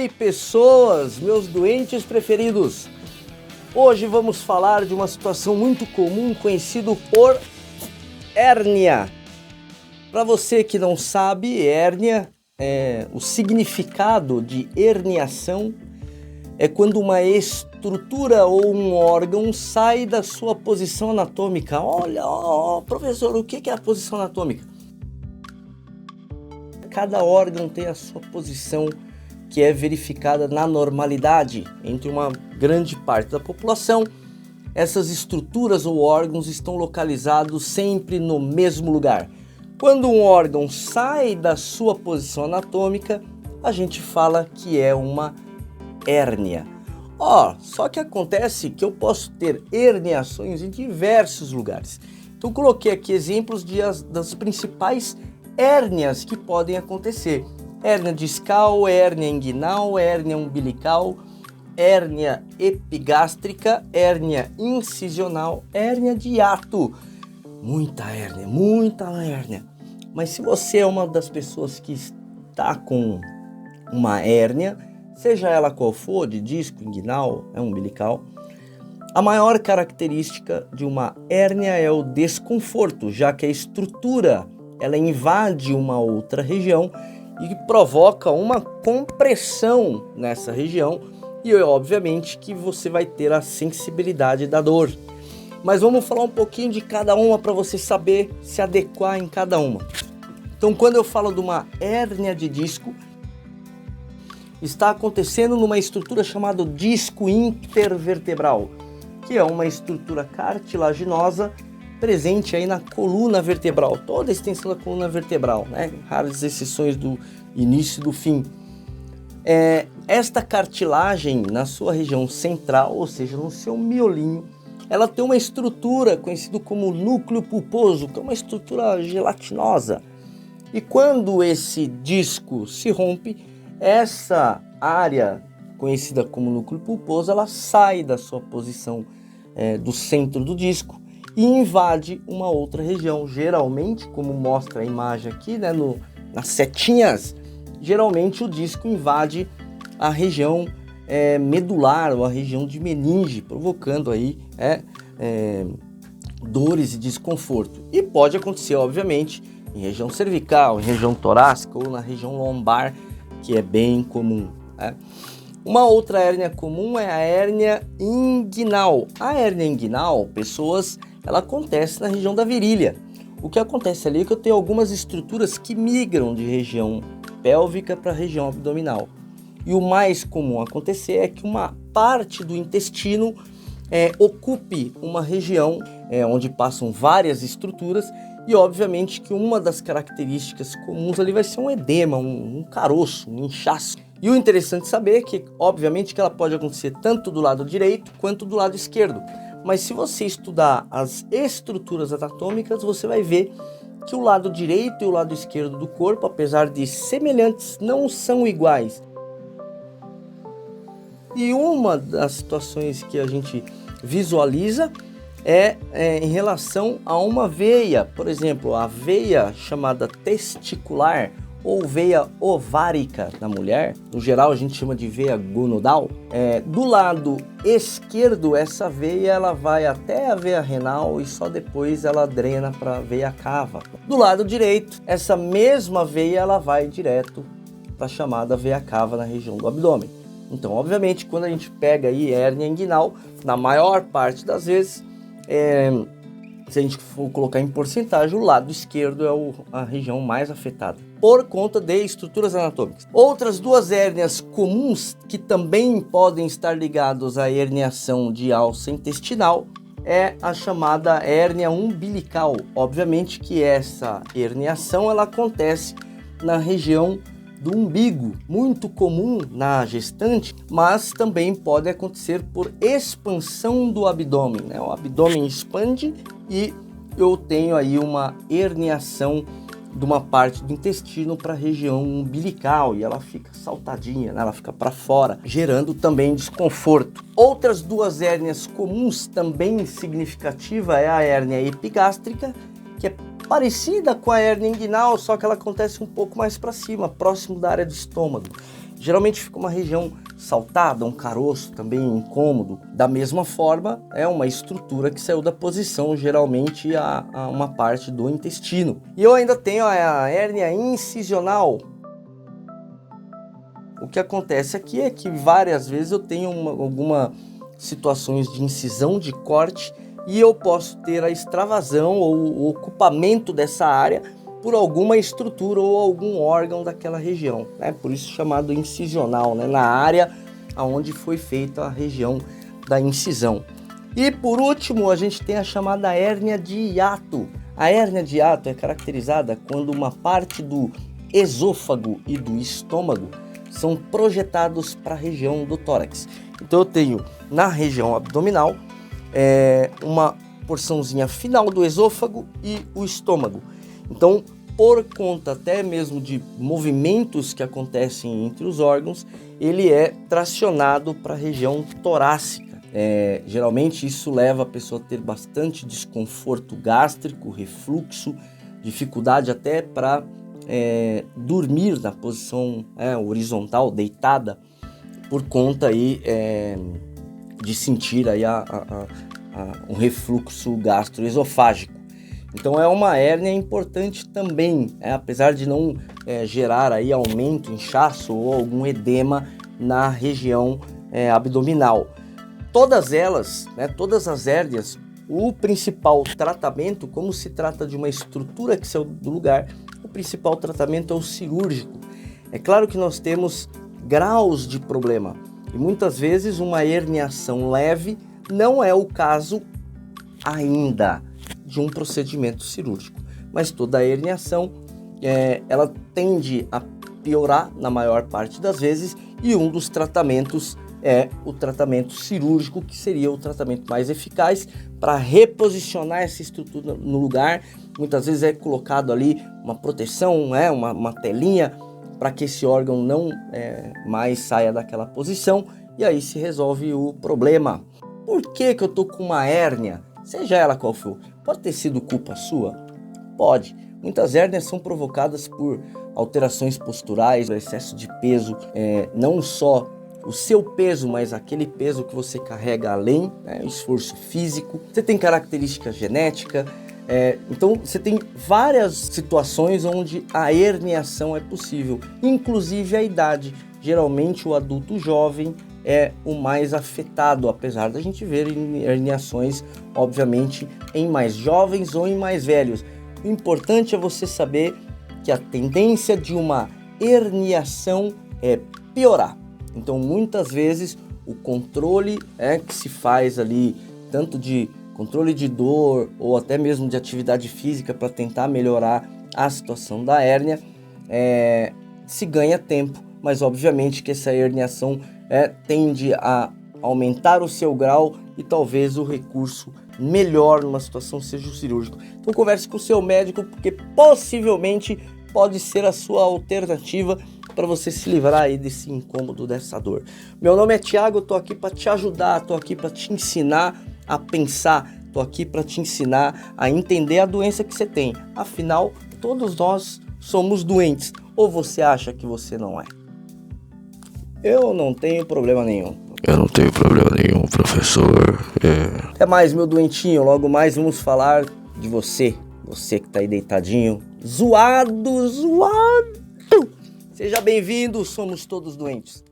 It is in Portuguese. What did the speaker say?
Oi, pessoas, meus doentes preferidos. Hoje vamos falar de uma situação muito comum, conhecido por hérnia. Para você que não sabe, hérnia, o significado de herniação é quando uma estrutura ou um órgão sai da sua posição anatômica. Olha, professor, o que é a posição anatômica? Cada órgão tem a sua posição que é verificada na normalidade. Entre uma grande parte da população, essas estruturas ou órgãos estão localizados sempre no mesmo lugar. Quando um órgão sai da sua posição anatômica, a gente fala que é uma hérnia. Só que acontece que eu posso ter herniações em diversos lugares. Então coloquei aqui exemplos das principais hérnias que podem acontecer. Hérnia discal, hérnia inguinal, hérnia umbilical, hérnia epigástrica, hérnia incisional, hérnia de hiato. Muita hérnia. Mas se você é uma das pessoas que está com uma hérnia, seja ela qual for, de disco, inguinal, umbilical, a maior característica de uma hérnia é o desconforto, já que a estrutura ela invade uma outra região e provoca uma compressão nessa região e obviamente que você vai ter a sensibilidade da dor. Mas vamos falar um pouquinho de cada uma para você saber se adequar em cada uma. Então, quando eu falo de uma hérnia de disco, está acontecendo numa estrutura chamada disco intervertebral, que é uma estrutura cartilaginosa presente aí na coluna vertebral, toda a extensão da coluna vertebral, né? Raras exceções do início e do fim. Esta cartilagem na sua região central, ou seja, no seu miolinho, ela tem uma estrutura conhecida como núcleo pulposo, que é uma estrutura gelatinosa. E quando esse disco se rompe, essa área conhecida como núcleo pulposo, ela sai da sua posição do centro do disco e invade uma outra região. Geralmente, como mostra a imagem aqui, né, nas setinhas, geralmente o disco invade a região medular ou a região de meninge, provocando aí dores e desconforto. E pode acontecer, obviamente, em região cervical, em região torácica ou na região lombar, que é bem comum. Uma outra hérnia comum é a hérnia inguinal. A hérnia inguinal, ela acontece na região da virilha. O que acontece ali é que eu tenho algumas estruturas que migram de região pélvica para a região abdominal. E o mais comum acontecer é que uma parte do intestino ocupe uma região onde passam várias estruturas e obviamente que uma das características comuns ali vai ser um edema, um caroço, um inchaço. E o interessante saber é que obviamente que ela pode acontecer tanto do lado direito quanto do lado esquerdo. Mas se você estudar as estruturas anatômicas, você vai ver que o lado direito e o lado esquerdo do corpo, apesar de semelhantes, não são iguais. E uma das situações que a gente visualiza é em relação a uma veia. Por exemplo, a veia chamada testicular ou veia ovárica na mulher, no geral a gente chama de veia gonodal. Do lado esquerdo, essa veia ela vai até a veia renal e só depois ela drena para a veia cava. Do lado direito, essa mesma veia ela vai direto para a chamada veia cava na região do abdômen. Então, obviamente, quando a gente pega aí hérnia inguinal, na maior parte das vezes, se a gente for colocar em porcentagem, o lado esquerdo é a região mais afetada, por conta de estruturas anatômicas. Outras duas hérnias comuns que também podem estar ligadas à herniação de alça intestinal é a chamada hérnia umbilical. Obviamente que essa herniação ela acontece na região do umbigo, muito comum na gestante, mas também pode acontecer por expansão do abdômen, né? O abdômen expande e eu tenho aí uma herniação de uma parte do intestino para a região umbilical e ela fica saltadinha, né? Ela fica para fora, gerando também desconforto. Outras duas hérnias comuns também significativa é a hérnia epigástrica, que é parecida com a hérnia inguinal, só que ela acontece um pouco mais para cima, próximo da área do estômago. Geralmente fica uma região saltada, um caroço também incômodo. Da mesma forma, é uma estrutura que saiu da posição, geralmente a uma parte do intestino. E eu ainda tenho a hérnia incisional. O que acontece aqui é que várias vezes eu tenho algumas situações de incisão, de corte, e eu posso ter a extravasão ou o ocupamento dessa área por alguma estrutura ou algum órgão daquela região, né? Por isso chamado incisional, né? Na área onde foi feita a região da incisão. E por último, a gente tem a chamada hérnia de hiato. A hérnia de hiato é caracterizada quando uma parte do esôfago e do estômago são projetados para a região do tórax. Então eu tenho na região abdominal uma porçãozinha final do esôfago e o estômago. Então, por conta até mesmo de movimentos que acontecem entre os órgãos, ele é tracionado para a região torácica. Geralmente isso leva a pessoa a ter bastante desconforto gástrico, refluxo, dificuldade até para dormir na posição horizontal, deitada, por conta aí de sentir aí um refluxo gastroesofágico. Então é uma hérnia importante também, apesar de não gerar aí aumento, inchaço ou algum edema na região abdominal. Todas elas, todas as hérnias, o principal tratamento, como se trata de uma estrutura que saiu do lugar, o principal tratamento é o cirúrgico. É claro que nós temos graus de problema e muitas vezes uma herniação leve não é o caso ainda de um procedimento cirúrgico, mas toda a herniação ela tende a piorar na maior parte das vezes, e um dos tratamentos é o tratamento cirúrgico, que seria o tratamento mais eficaz para reposicionar essa estrutura no lugar. Muitas vezes é colocado ali uma proteção, uma telinha, para que esse órgão não mais saia daquela posição, e aí se resolve o problema. Por que eu tô com uma hérnia? Seja ela qual for, pode ter sido culpa sua? Pode. Muitas hérnias são provocadas por alterações posturais, excesso de peso, não só o seu peso, mas aquele peso que você carrega além, o esforço físico. Você tem característica genética, então você tem várias situações onde a herniação é possível, inclusive a idade. Geralmente o adulto jovem é o mais afetado, apesar da gente ver herniações, obviamente, em mais jovens ou em mais velhos. O importante é você saber que a tendência de uma herniação é piorar. Então, muitas vezes, o controle que se faz ali, tanto de controle de dor ou até mesmo de atividade física para tentar melhorar a situação da hérnia, se ganha tempo, mas obviamente que essa herniação tende a aumentar o seu grau e talvez o recurso melhor numa situação seja o cirúrgico. Então converse com o seu médico, porque possivelmente pode ser a sua alternativa para você se livrar aí desse incômodo, dessa dor. Meu nome é Thiago, eu tô aqui para te ajudar, tô aqui para te ensinar a pensar, tô aqui para te ensinar a entender a doença que você tem. Afinal, todos nós somos doentes, ou você acha que você não é? Eu não tenho problema nenhum. Eu não tenho problema nenhum, professor. Até mais, meu doentinho. Logo mais vamos falar de você. Você que tá aí deitadinho, zoado. Seja bem-vindo, somos todos doentes.